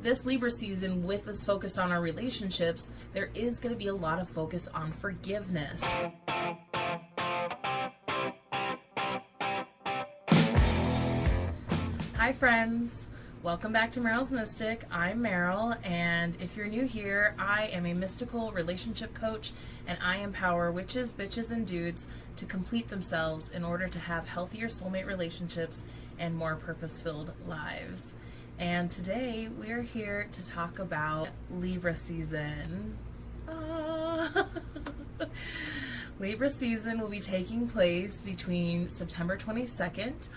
this Libra season, with this focus on our relationships, there is going to be a lot of focus on forgiveness. Hi friends, welcome back to Meryl's Mystic. I'm Meryl, and if you're new here, I am a mystical relationship coach, and I empower witches, bitches, and dudes to complete themselves in order to have healthier soulmate relationships and more purpose-filled lives. And today we are here to talk about Libra season. Libra season will be taking place between September 22nd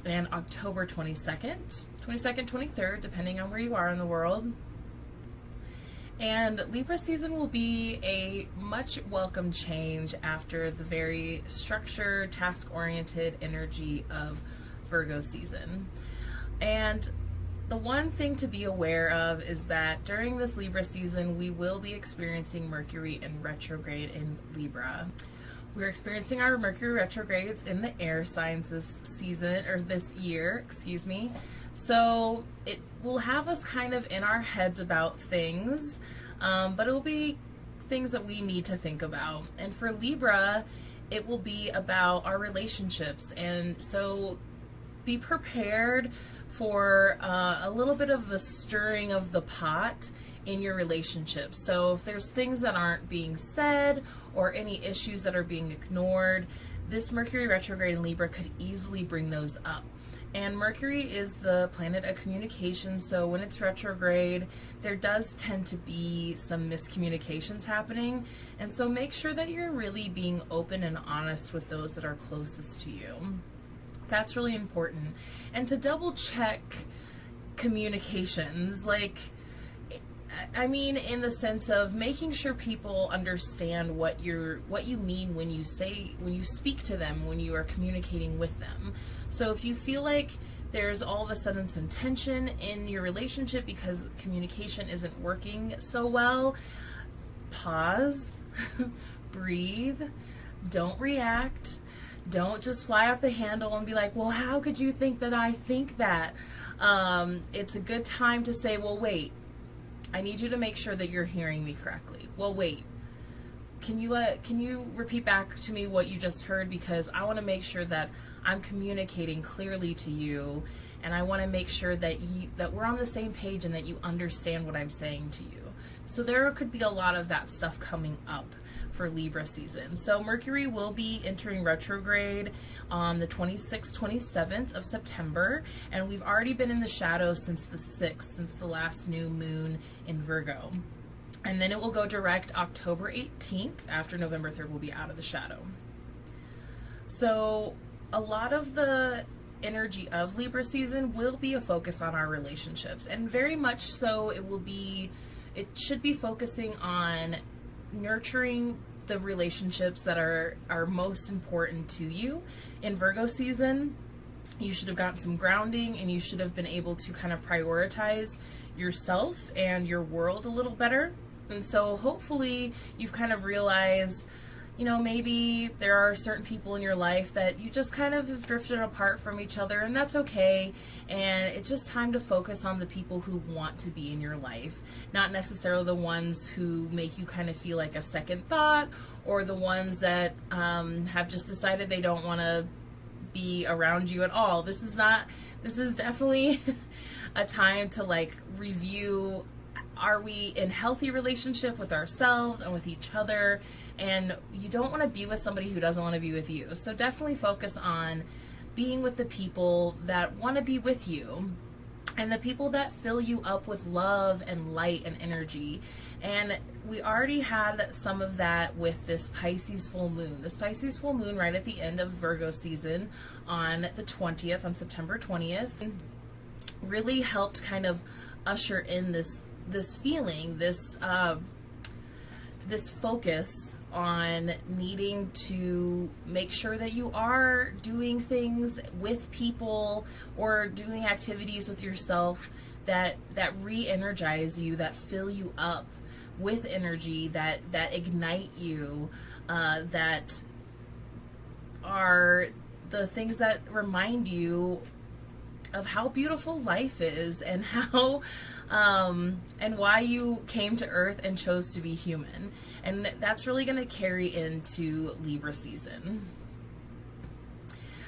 and October 22nd, 23rd, depending on where you are in the world. And Libra season will be a much welcome change after the very structured, task-oriented energy of Virgo season. And the one thing to be aware of is that during this Libra season, we will be experiencing Mercury in retrograde in Libra. We're experiencing our Mercury retrogrades in the air signs this year. So it will have us kind of in our heads about things, but it will be things that we need to think about. And for Libra, it will be about our relationships. And so be prepared for a little bit of the stirring of the pot in your relationships. So if there's things that aren't being said or any issues that are being ignored, this Mercury retrograde in Libra could easily bring those up. And Mercury is the planet of communication, so when it's retrograde, there does tend to be some miscommunications happening. And so make sure that you're really being open and honest with those that are closest to you. That's really important. And to double check communications, in the sense of making sure people understand what you mean when you speak to them, when you are communicating with them. So if you feel like there's all of a sudden some tension in your relationship because communication isn't working so well, pause, breathe, don't react. Don't just fly off the handle and be like, well, how could you think that I think that? It's a good time to say, well, wait, I need you to make sure that you're hearing me correctly. Well, wait, can you repeat back to me what you just heard? Because I want to make sure that I'm communicating clearly to you, and I want to make sure that we're on the same page and that you understand what I'm saying to you. So there could be a lot of that stuff coming up for Libra season. So Mercury will be entering retrograde on the 26th, 27th of September, and we've already been in the shadow since the 6th, since the last new moon in Virgo. And then it will go direct October 18th. After November 3rd, we'll be out of the shadow. So a lot of the energy of Libra season will be a focus on our relationships, and very much so it should be focusing on nurturing the relationships that are most important to you. In Virgo season, you should have gotten some grounding, and you should have been able to kind of prioritize yourself and your world a little better. And so hopefully you've kind of realized, maybe there are certain people in your life that you just kind of have drifted apart from each other, and that's okay. And it's just time to focus on the people who want to be in your life, not necessarily the ones who make you kind of feel like a second thought, or the ones that have just decided they don't want to be around you at all. This is definitely a time to review, are we in healthy relationship with ourselves and with each other? And you don't want to be with somebody who doesn't want to be with you. So definitely focus on being with the people that want to be with you, and the people that fill you up with love and light and energy. And we already had some of that with this Pisces full moon. This Pisces full moon right at the end of Virgo season on the 20th, on September 20th, really helped kind of usher in this feeling, this focus on needing to make sure that you are doing things with people or doing activities with yourself that re-energize you, that fill you up with energy, that ignite you, that are the things that remind you of how beautiful life is, and how and why you came to Earth and chose to be human. And that's really going to carry into Libra season.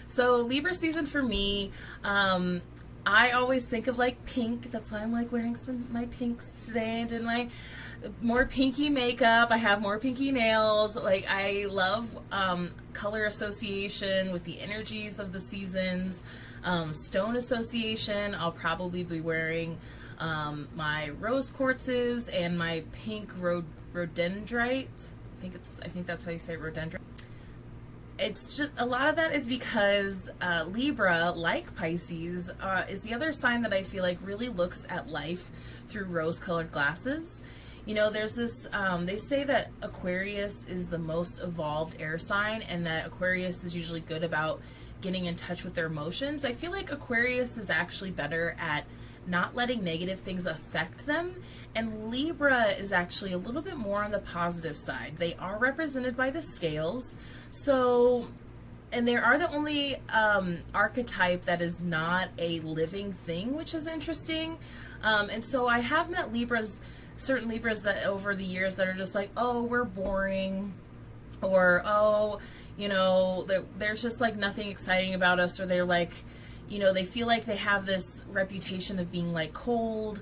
So Libra season for me, I always think of like pink. That's why I'm like wearing my pinks today. I did my more pinky makeup. I have more pinky nails. Like, I love color association with the energies of the seasons. Stone association. I'll probably be wearing my rose quartzes and my pink rhododendrite. I think that's how you say rhododendrite. It's just, a lot of that is because Libra, like Pisces, is the other sign that I feel like really looks at life through rose-colored glasses. You know, there's this, they say that Aquarius is the most evolved air sign, and that Aquarius is usually good about getting in touch with their emotions. I feel like Aquarius is actually better at not letting negative things affect them, and Libra is actually a little bit more on the positive side. They are represented by the scales, so, and they are the only archetype that is not a living thing, which is interesting. And so I have met certain Libras that over the years that are just like, oh, we're boring, or oh, you know, there's just like nothing exciting about us, or they're like, you know, they feel like they have this reputation of being like cold,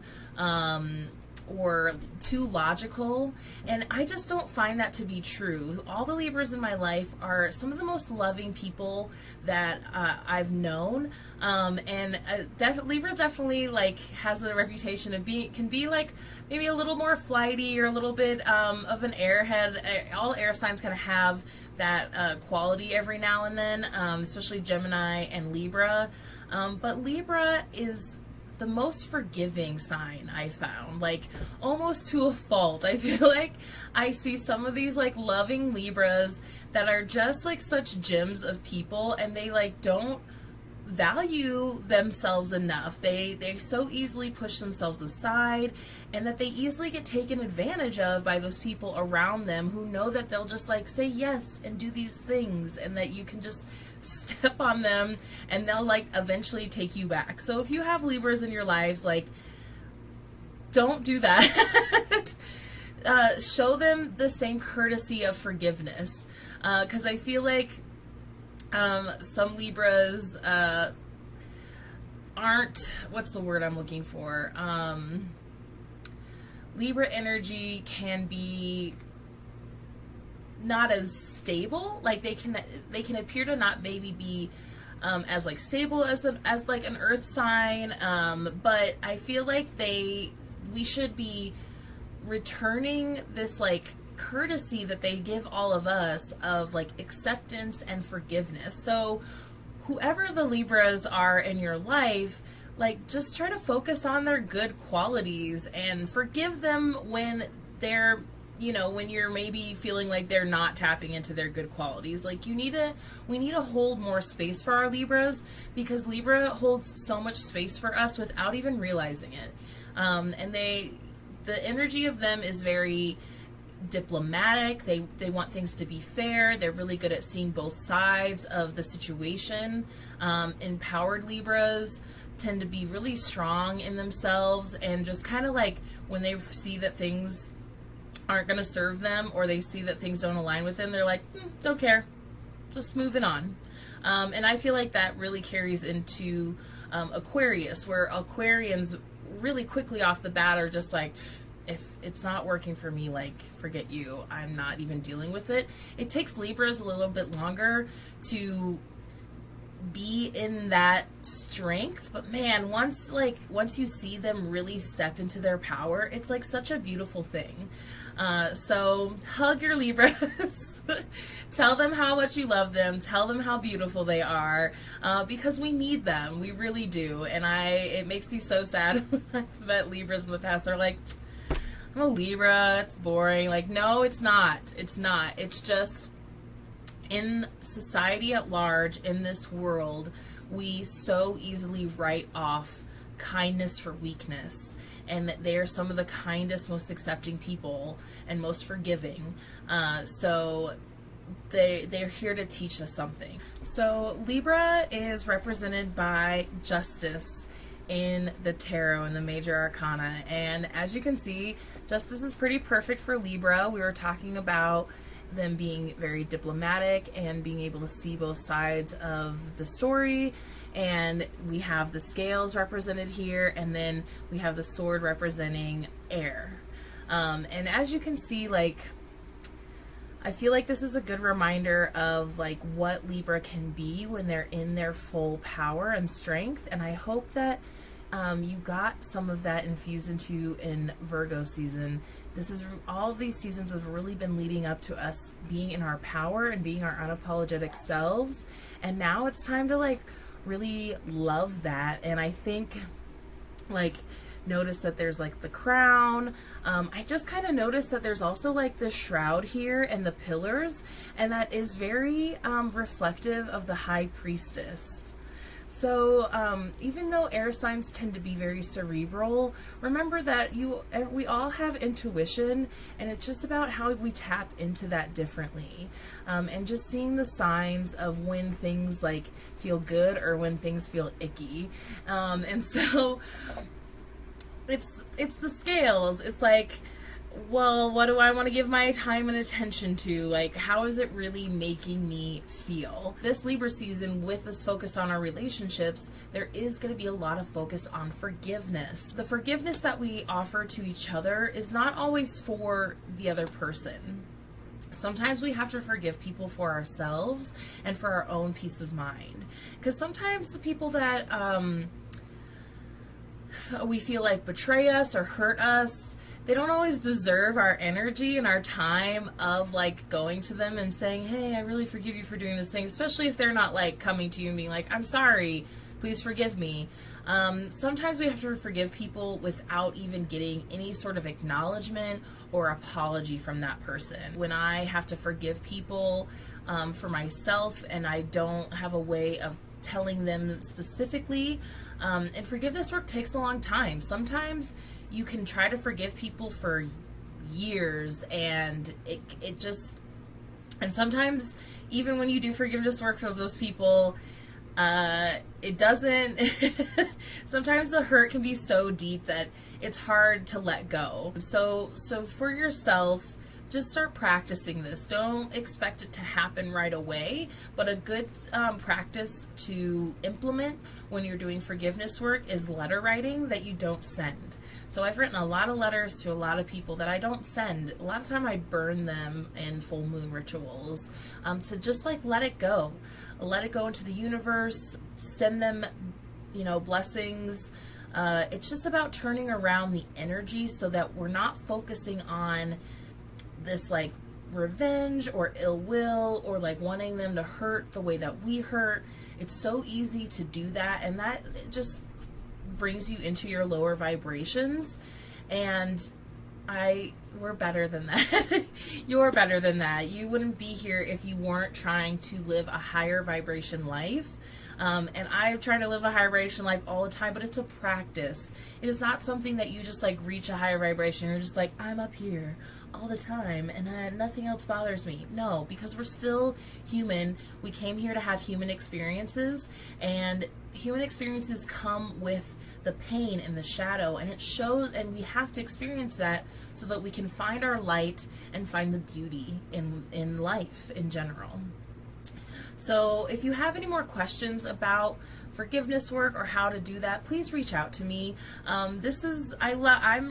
or too logical, and I just don't find that to be true. All the Libras in my life are some of the most loving people that I've known, and Libra definitely like has a reputation of can be like maybe a little more flighty, or a little bit of an airhead. All air signs kind of have that quality every now and then, especially Gemini and Libra, but Libra is the most forgiving sign I found, like almost to a fault. I feel like I see some of these like loving Libras that are just like such gems of people, and they like don't value themselves enough. They so easily push themselves aside, and that they easily get taken advantage of by those people around them who know that they'll just like say yes and do these things, and that you can just step on them and they'll like eventually take you back. So if you have Libras in your lives, like, don't do that. Show them the same courtesy of forgiveness, because I feel like some Libras aren't, what's the word I'm looking for? Libra energy can be not as stable. Like, they can appear to not maybe be as like stable as like an earth sign, but I feel like we should be returning this like courtesy that they give all of us of like acceptance and forgiveness. So whoever the Libras are in your life, like, just try to focus on their good qualities and forgive them when they're, you know, when you're maybe feeling like they're not tapping into their good qualities. Like, we need to hold more space for our Libras, because Libra holds so much space for us without even realizing it. And the energy of them is very diplomatic. They want things to be fair. They're really good at seeing both sides of the situation. Empowered Libras tend to be really strong in themselves, and just kind of like when they see that things aren't going to serve them, or they see that things don't align with them, they're like, don't care, just moving on. And I feel like that really carries into Aquarius, where Aquarians really quickly off the bat are just like, if it's not working for me, like, forget you, I'm not even dealing with it. It takes Libras a little bit longer to be in that strength, but man, once you see them really step into their power, it's like such a beautiful thing. So hug your Libras. Tell them how much you love them. Tell them how beautiful they are, because we need them. We really do. And it makes me so sad when I've met Libras in the past. They're like, I'm a Libra, it's boring. Like, no, it's not. It's not. It's just, in society at large, in this world, we so easily write off kindness for weakness, and that they are some of the kindest, most accepting people and most forgiving. So they're here to teach us something. So Libra is represented by Justice in the tarot in the major arcana, and as you can see, Justice is pretty perfect for Libra. We were talking about them being very diplomatic and being able to see both sides of the story, and we have the scales represented here, and then we have the sword representing air. And as you can see, like, I feel like this is a good reminder of like what Libra can be when they're in their full power and strength, and I hope that you got some of that infused into you in Virgo season. This is, all of these seasons have really been leading up to us being in our power and being our unapologetic selves, and now it's time to like really love that. And I think, like, notice that there's like the crown. I just kind of noticed that there's also like the shroud here and the pillars, and that is very reflective of the High Priestess. So even though air signs tend to be very cerebral, remember that we all have intuition, and it's just about how we tap into that differently, and just seeing the signs of when things like feel good or when things feel icky. And so it's the scales. It's like, well, what do I want to give my time and attention to? Like, how is it really making me feel? This Libra season, with this focus on our relationships, there is going to be a lot of focus on forgiveness. The forgiveness that we offer to each other is not always for the other person. Sometimes we have to forgive people for ourselves and for our own peace of mind. Because sometimes the people that we feel like betray us or hurt us, they don't always deserve our energy and our time of like going to them and saying, hey, I really forgive you for doing this thing, especially if they're not like coming to you and being like, I'm sorry, please forgive me. Sometimes we have to forgive people without even getting any sort of acknowledgement or apology from that person. When I have to forgive people for myself and I don't have a way of telling them specifically, and forgiveness work takes a long time. Sometimes you can try to forgive people for years, and it just, and sometimes even when you do forgiveness work for those people, it doesn't, sometimes the hurt can be so deep that it's hard to let go. So for yourself, just start practicing this. Don't expect it to happen right away, but a good practice to implement when you're doing forgiveness work is letter writing that you don't send. So I've written a lot of letters to a lot of people that I don't send. A lot of time I burn them in full moon rituals, to just like let it go into the universe, send them, blessings. It's just about turning around the energy so that we're not focusing on this like revenge or ill will or like wanting them to hurt the way that we hurt. It's so easy to do that, and that just brings you into your lower vibrations, and we're better than that. You're better than that. You wouldn't be here if you weren't trying to live a higher vibration life. And I'm trying to live a higher vibration life all the time, but it's a practice. It is not something that you just like reach a higher vibration. You're just like, I'm up here all the time and nothing else bothers me. No, because we're still human. We came here to have human experiences, and human experiences come with the pain and the shadow, and it shows, and we have to experience that so that we can find our light and find the beauty in life in general. So if you have any more questions about forgiveness work or how to do that, please reach out to me. I'm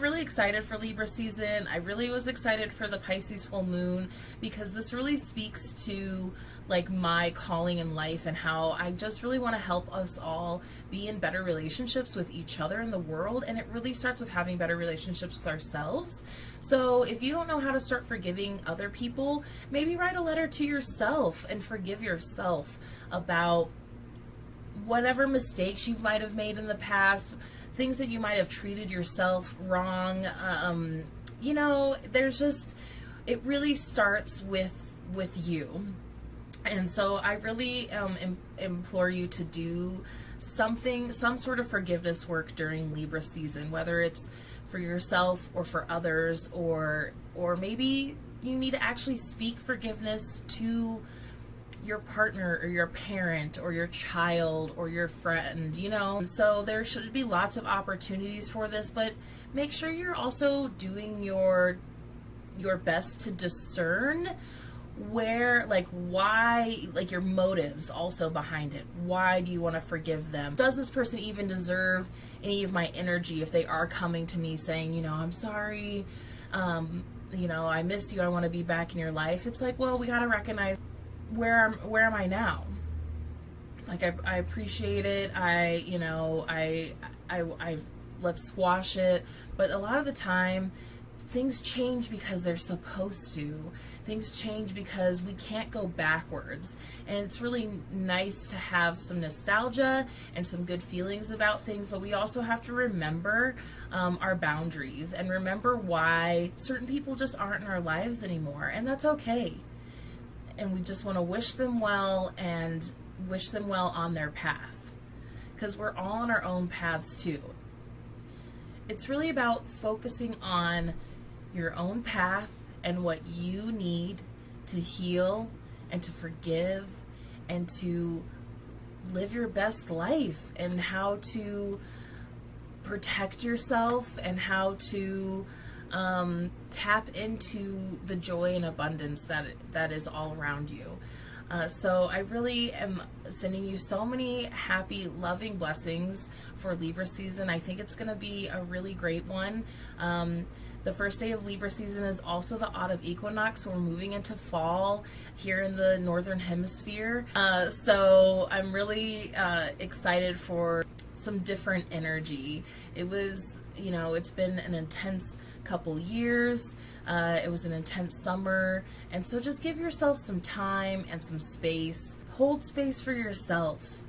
really excited for Libra season. I really was excited for the Pisces full moon because this really speaks to like my calling in life and how I just really want to help us all be in better relationships with each other in the world, and it really starts with having better relationships with ourselves. So if you don't know how to start forgiving other people, maybe write a letter to yourself and forgive yourself about whatever mistakes you might have made in the past, things that you might have treated yourself wrong. There's just, it really starts with you. And so I really implore you to do some sort of forgiveness work during Libra season, whether it's for yourself or for others, or maybe you need to actually speak forgiveness to your partner or your parent or your child or your friend, you know. So there should be lots of opportunities for this, but make sure you're also doing your best to discern where, like, why, like, your motives also behind it. Why do you want to forgive them? Does this person even deserve any of my energy if they are coming to me saying, you know, I'm sorry, you know, I miss you, I want to be back in your life? It's like, well, we got to recognize where am I now? Like, I appreciate it. I let's squash it. But a lot of the time, things change because they're supposed to. Things change because we can't go backwards. And it's really nice to have some nostalgia and some good feelings about things, but we also have to remember our boundaries and remember why certain people just aren't in our lives anymore. And that's okay. And we just want to wish them well and wish them well on their path, because we're all on our own paths too. It's really about focusing on your own path and what you need to heal and to forgive and to live your best life, and how to protect yourself and how to tap into the joy and abundance that is all around you. So I really am sending you so many happy, loving blessings for Libra season. I think it's going to be a really great one. The first day of Libra season is also the autumn equinox, so we're moving into fall here in the northern hemisphere. So I'm really excited for some different energy. It was, you know, it's been an intense couple years. It was an intense summer, and so just give yourself some time and some space. Hold space for yourself,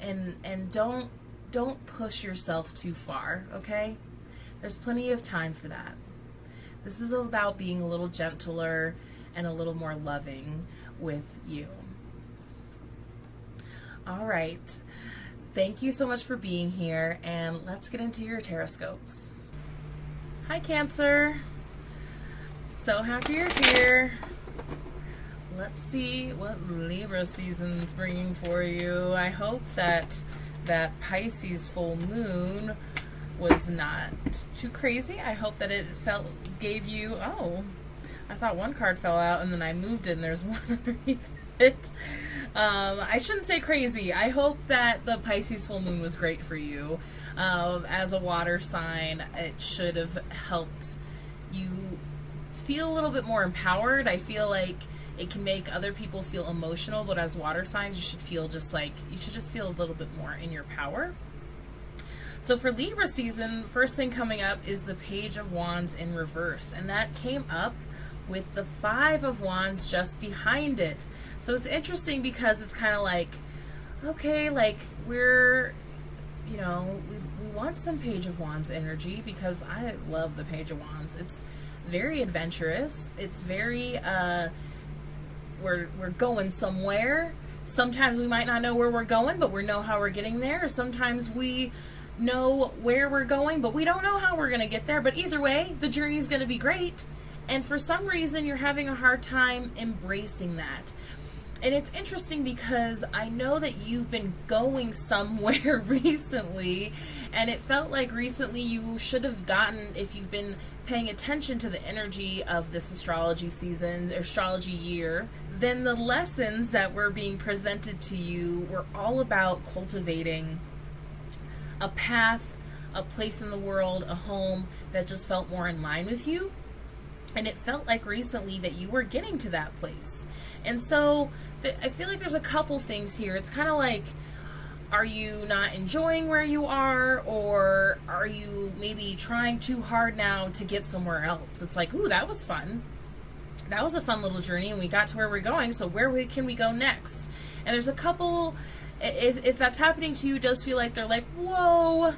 and don't push yourself too far, okay? There's plenty of time for that. This is about being a little gentler and a little more loving with you. All right. Thank you so much for being here, and let's get into your taroscopes. Hi, Cancer. So happy you're here. Let's see what Libra season's bringing for you. I hope that Pisces full moon was not too crazy. I hope that it gave you, oh, I thought one card fell out and then I moved it and there's one underneath it. I shouldn't say crazy. I hope that the Pisces full moon was great for you. As a water sign, it should have helped you feel a little bit more empowered. I feel like it can make other people feel emotional, but as water signs, you should just feel a little bit more in your power. So for Libra season, first thing coming up is the Page of Wands in reverse, and that came up with the Five of Wands just behind it. So it's interesting because it's kind of like, okay, like we're, you know, we want some Page of Wands energy, because I love the Page of Wands. It's very adventurous. It's very, we're going somewhere. Sometimes we might not know where we're going, but we know how we're getting there. Sometimes we know where we're going, but we don't know how we're going to get there. But either way, the journey is going to be great. And for some reason, you're having a hard time embracing that. And it's interesting because I know that you've been going somewhere recently, and it felt like recently you should have gotten, if you've been paying attention to the energy of this astrology season, astrology year, then the lessons that were being presented to you were all about cultivating a path, a place in the world, a home that just felt more in line with you. And it felt like recently that you were getting to that place. And so I feel like there's a couple things here. It's kind of like, are you not enjoying where you are, or are you maybe trying too hard now to get somewhere else? It's like, ooh, that was fun. That was a fun little journey, and we got to where we're going, so can we go next? And there's a couple, if that's happening to you, it does feel like they're like, whoa,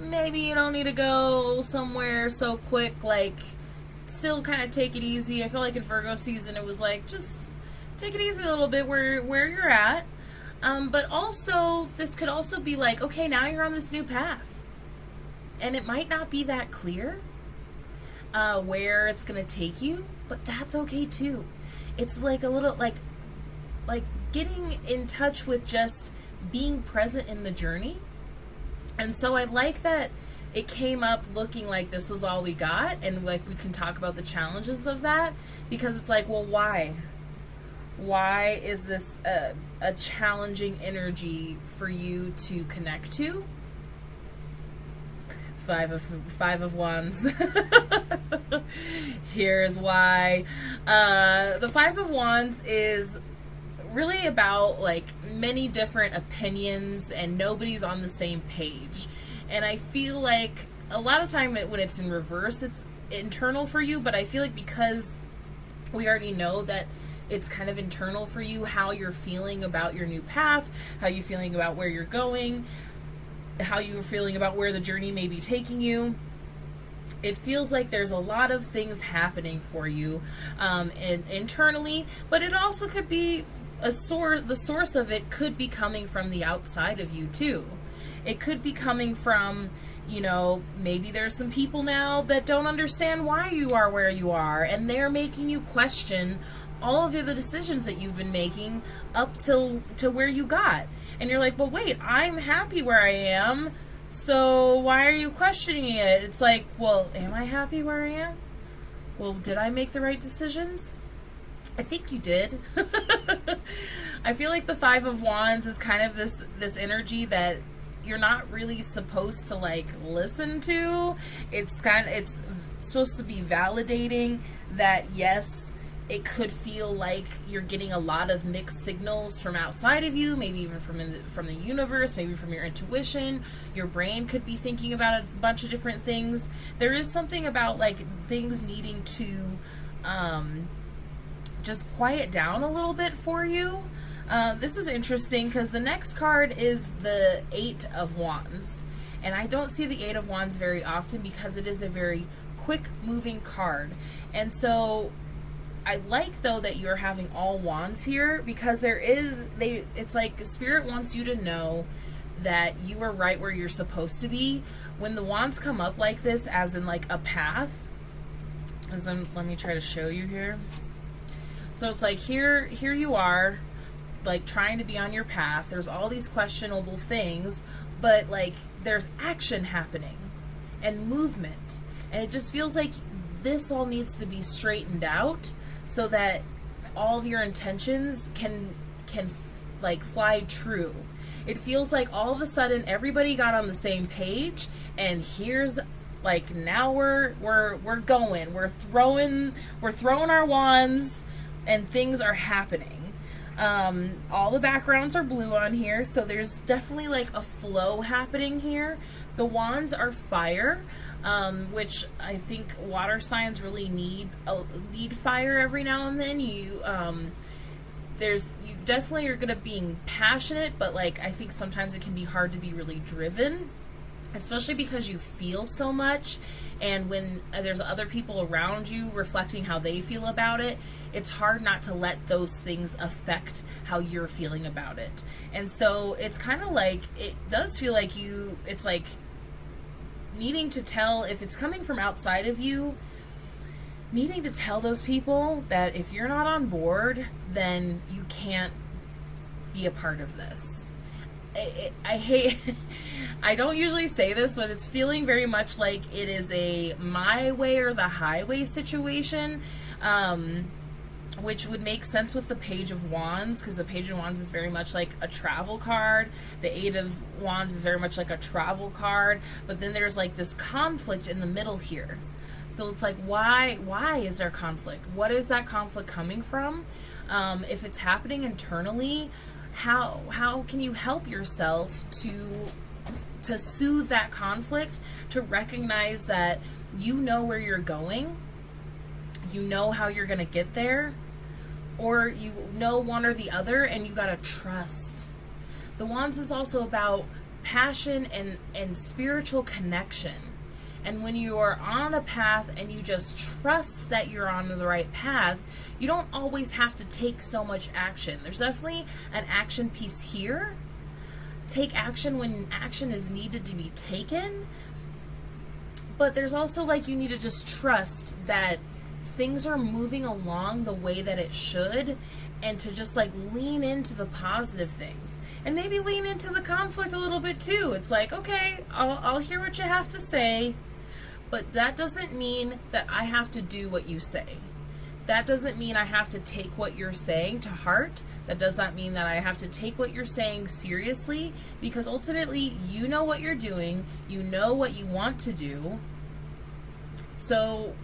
maybe you don't need to go somewhere so quick, like, still kind of take it easy. I feel like in Virgo season it was like, just take it easy a little bit where you're at. But also, this could also be like, okay, now you're on this new path. And it might not be that clear. where it's gonna take you, but that's okay too. It's like a little like getting in touch with just being present in the journey. And so I like that it came up looking like this is all we got, and like we can talk about the challenges of that, because it's like, well, why is this a challenging energy for you to connect to? Five of Wands. Here's why. The Five of Wands is really about like many different opinions, and nobody's on the same page. And I feel like a lot of time when it's in reverse, it's internal for you, but I feel like because we already know that it's kind of internal for you, how you're feeling about your new path, how you're feeling about where you're going, how you're feeling about where the journey may be taking you. It feels like there's a lot of things happening for you internally, but it also could be the source of it could be coming from the outside of you too. It could be coming from, you know, maybe there's some people now that don't understand why you are where you are, and they're making you question all of the decisions that you've been making up to where you got. And you're like, well, wait, I'm happy where I am, so why are you questioning it? It's like, well, am I happy where I am? Well, did I make the right decisions? I think you did. I feel like the Five of Wands is kind of this energy that you're not really supposed to like listen to. It's supposed to be validating that, yes, it could feel like you're getting a lot of mixed signals from outside of you, maybe even from the universe, maybe from your intuition. Your brain could be thinking about a bunch of different things. There is something about like things needing to just quiet down a little bit for you. This is interesting because the next card is the Eight of Wands. And I don't see the Eight of Wands very often because it is a very quick moving card. And so I like, though, that you're having all wands here, because it's like Spirit wants you to know that you are right where you're supposed to be. When the wands come up like this, as in like a path, let me try to show you here. So it's like here you are, like trying to be on your path. There's all these questionable things, but like there's action happening and movement, and it just feels like this all needs to be straightened out so that all of your intentions can like fly true. It feels like all of a sudden everybody got on the same page, and here's like now we're going, we're throwing our wands, and things are happening. All the backgrounds are blue on here, so there's definitely like a flow happening here. The wands are fire, which I think water signs really need fire every now and then. You definitely are gonna being passionate, but like I think sometimes it can be hard to be really driven, especially because you feel so much, and when there's other people around you reflecting how they feel about it, it's hard not to let those things affect how you're feeling about it. And so it's kind of like, it does feel like it's like needing to tell, if it's coming from outside of you, needing to tell those people that if you're not on board, then you can't be a part of this. I don't usually say this, but it's feeling very much like it is a my way or the highway situation, which would make sense with the Page of Wands, because the Page of Wands is very much like a travel card. The Eight of Wands is very much like a travel card, but then there's like this conflict in the middle here. So it's like, why is there conflict? What is that conflict coming from? If it's happening internally, how can you help yourself to soothe that conflict, to recognize that you know where you're going, you know how you're going to get there, or you know one or the other, and you got to trust. The Wands is also about passion and spiritual connection. And when you are on a path and you just trust that you're on the right path, you don't always have to take so much action. There's definitely an action piece here. Take action when action is needed to be taken. But there's also, like, you need to just trust that things are moving along the way that it should, and to just, like, lean into the positive things. And maybe lean into the conflict a little bit, too. It's like, okay, I'll hear what you have to say, but that doesn't mean that I have to do what you say. That doesn't mean I have to take what you're saying to heart. That does not mean that I have to take what you're saying seriously, because ultimately you know what you're doing, you know what you want to do. So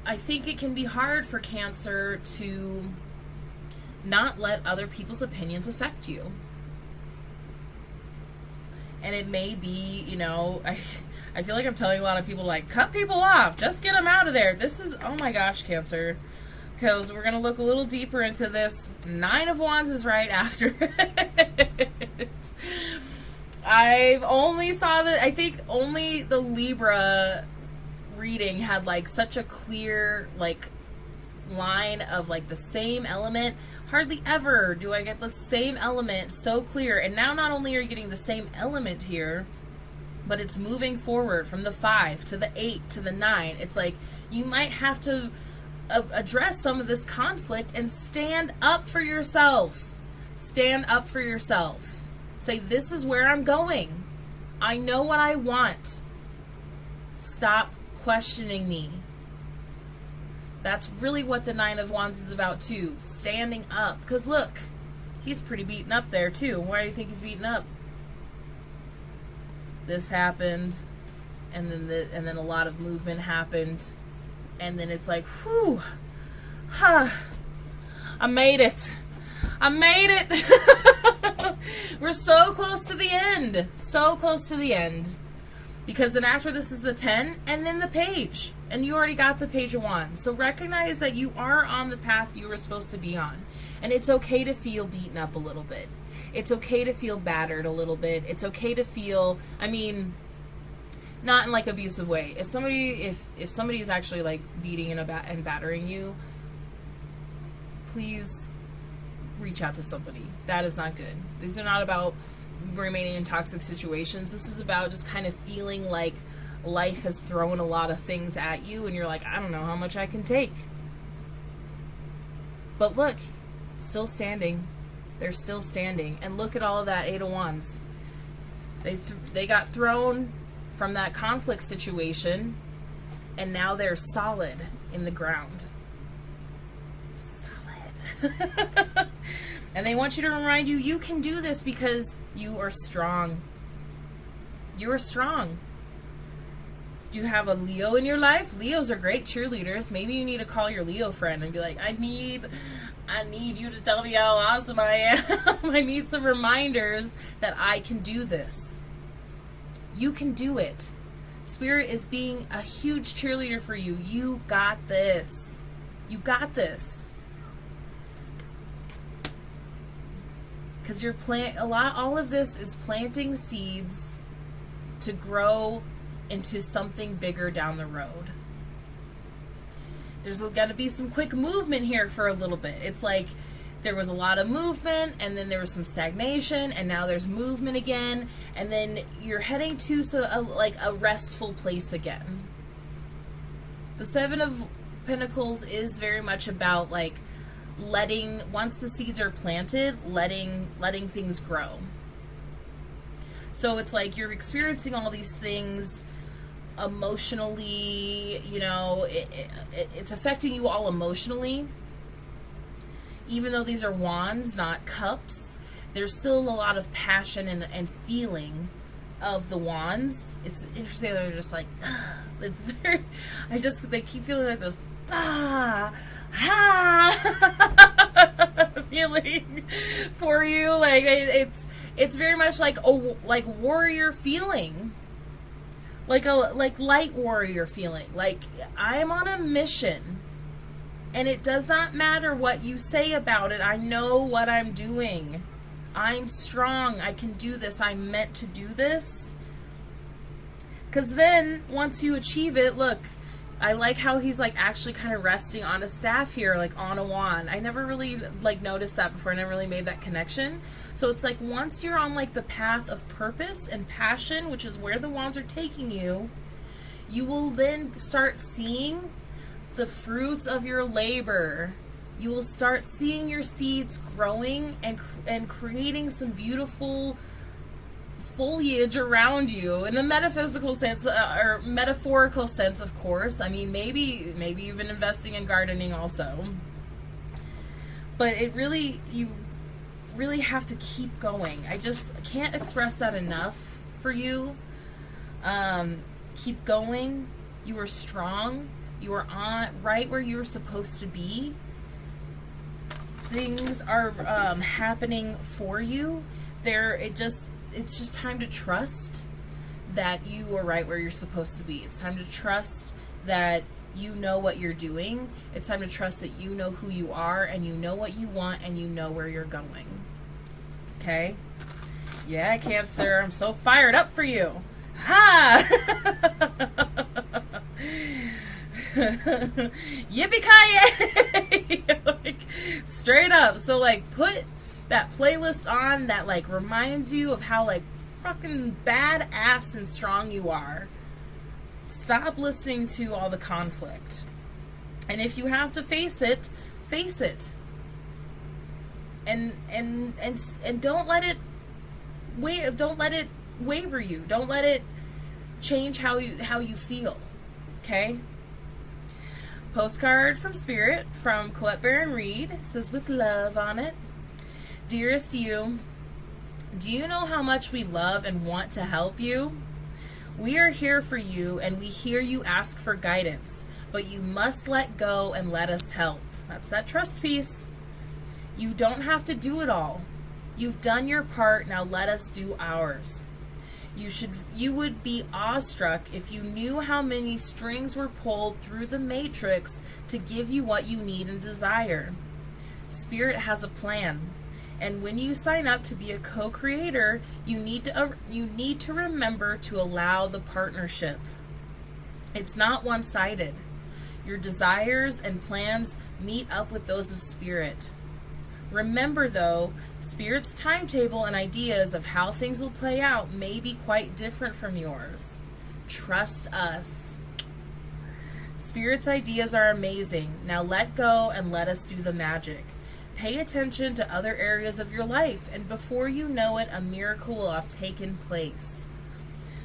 I think it can be hard for Cancer to not let other people's opinions affect you. And it may be, you know, I feel like I'm telling a lot of people, like, cut people off, just get them out of there. This is, oh my gosh, Cancer. Because we're going to look a little deeper into this. 9 of Wands is right after it. I've only saw that, I think only the Libra reading had, like, such a clear, like, line of, like, the same element. Hardly ever do I get the same element so clear. And now not only are you getting the same element here, but it's moving forward from the 5 to the 8 to the 9. It's like you might have to address some of this conflict and stand up for yourself. Stand up for yourself. Say, this is where I'm going. I know what I want. Stop questioning me. That's really what the 9 of Wands is about too. Standing up. Because look, he's pretty beaten up there too. Why do you think he's beaten up? This happened, and then a lot of movement happened, and then it's like, whew, I made it. I made it. We're so close to the end. So close to the end. Because then after this is the 10, and then the Page. And you already got the Page of Wands. So recognize that you are on the path you were supposed to be on. And it's okay to feel beaten up a little bit. It's okay to feel battered a little bit. It's okay to feel, I mean, not in like abusive way. If somebody is actually like beating and battering you, please reach out to somebody. That is not good. These are not about remaining in toxic situations. This is about just kind of feeling like life has thrown a lot of things at you and you're like, I don't know how much I can take. But look, still standing. They're still standing. And look at all of that 8 of Wands. They got thrown from that conflict situation, and now they're solid in the ground. Solid. And they want you to remind you, you can do this because you are strong. You are strong. Do you have a Leo in your life? Leos are great cheerleaders. Maybe you need to call your Leo friend and be like, I need you to tell me how awesome I am. I need some reminders that I can do this. You can do it. Spirit is being a huge cheerleader for you. You got this. You got this. Because all of this is planting seeds to grow into something bigger down the road. There's going to be some quick movement here for a little bit. It's like there was a lot of movement, and then there was some stagnation, and now there's movement again, and then you're heading to a restful place again. The 7 of Pentacles is very much about like once the seeds are planted, letting things grow. So it's like you're experiencing all these things emotionally, you know, it's affecting you all emotionally. Even though these are wands, not cups, there's still a lot of passion and feeling of the wands. It's interesting that they're just like, it's very, they keep feeling like this, feeling for you. Like, it's very much like a warrior feeling. Like light warrior feeling. Like, I'm on a mission. And it does not matter what you say about it. I know what I'm doing. I'm strong. I can do this. I'm meant to do this. Because then, once you achieve it, look, I like how he's like actually kind of resting on a staff here, like on a wand. I never really like noticed that before. I never really made that connection. So it's like once you're on like the path of purpose and passion, which is where the wands are taking you, You will then start seeing the fruits of your labor. You will start seeing your seeds growing and creating some beautiful foliage around you in a metaphysical sense, or metaphorical sense, of course. I mean, maybe you've been investing in gardening also. But you really have to keep going. I just can't express that enough for you. Keep going. You are strong. You are right where you're supposed to be. Things are happening for you. It's just time to trust that you are right where you're supposed to be. It's time to trust that you know what you're doing. It's time to trust that you know who you are, and you know what you want, and you know where you're going. Okay? Yeah, Cancer, I'm so fired up for you. Ha! Yippee-ki-yay! Like, straight up. So, like, put that playlist on that, like, reminds you of how, like, fucking badass and strong you are. Stop listening to all the conflict. And if you have to face it, face it. And don't let it waver you. Don't let it change how you feel. Okay? Postcard from Spirit from Collette Baron-Reid. It says, with love on it. Dearest you, do you know how much we love and want to help you? We are here for you, and we hear you ask for guidance, but you must let go and let us help. That's that trust piece. You don't have to do it all. You've done your part, now let us do ours. You would be awestruck if you knew how many strings were pulled through the matrix to give you what you need and desire. Spirit has a plan. And when you sign up to be a co-creator, you need to remember to allow the partnership. It's not one-sided. Your desires and plans meet up with those of Spirit. Remember, though, Spirit's timetable and ideas of how things will play out may be quite different from yours. Trust us. Spirit's ideas are amazing. Now let go and let us do the magic. Pay attention to other areas of your life, and before you know it, a miracle will have taken place.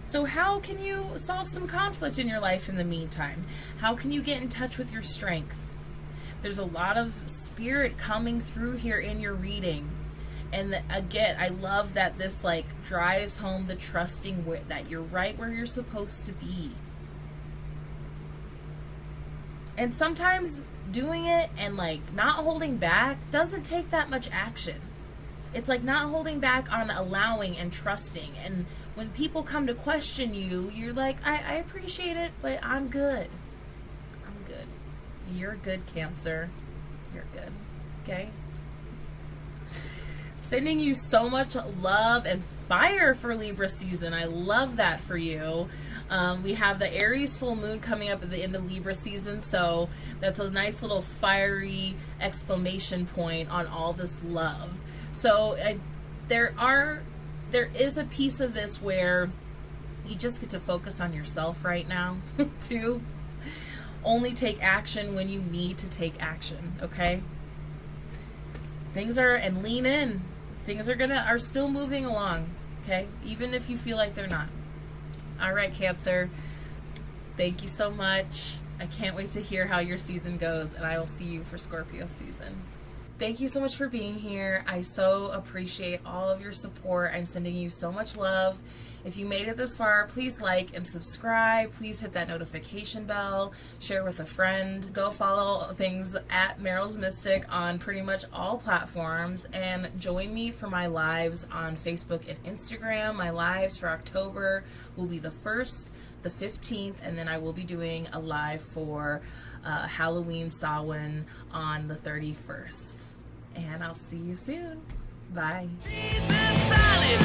So how can you solve some conflict in your life in the meantime? How can you get in touch with your strength? There's a lot of Spirit coming through here in your reading. And again, I love that this like drives home the trusting that you're right where you're supposed to be. And sometimes doing it and like not holding back doesn't take that much action. It's like not holding back on allowing and trusting. And when people come to question you, you're like, I appreciate it, but I'm good. I'm good. You're good, Cancer. You're good. Okay? Sending you so much love and fire for Libra season. I love that for you. We have the Aries full moon coming up at the end of Libra season, so that's a nice little fiery exclamation point on all this love. So there is a piece of this where you just get to focus on yourself right now, too. Only take action when you need to take action, okay? And lean in. Things are still moving along, okay? Even if you feel like they're not. All right, Cancer. Thank you so much. I can't wait to hear how your season goes, and I will see you for Scorpio season. Thank you so much for being here. I so appreciate all of your support. I'm sending you so much love. If you made it this far, please like and subscribe. Please hit that notification bell. Share with a friend. Go follow things at Meryl's Mystic on pretty much all platforms. And join me for my lives on Facebook and Instagram. My lives for October will be the 1st, the 15th, and then I will be doing a live for Halloween Samhain on the 31st. And I'll see you soon. Bye. Jesus, solid,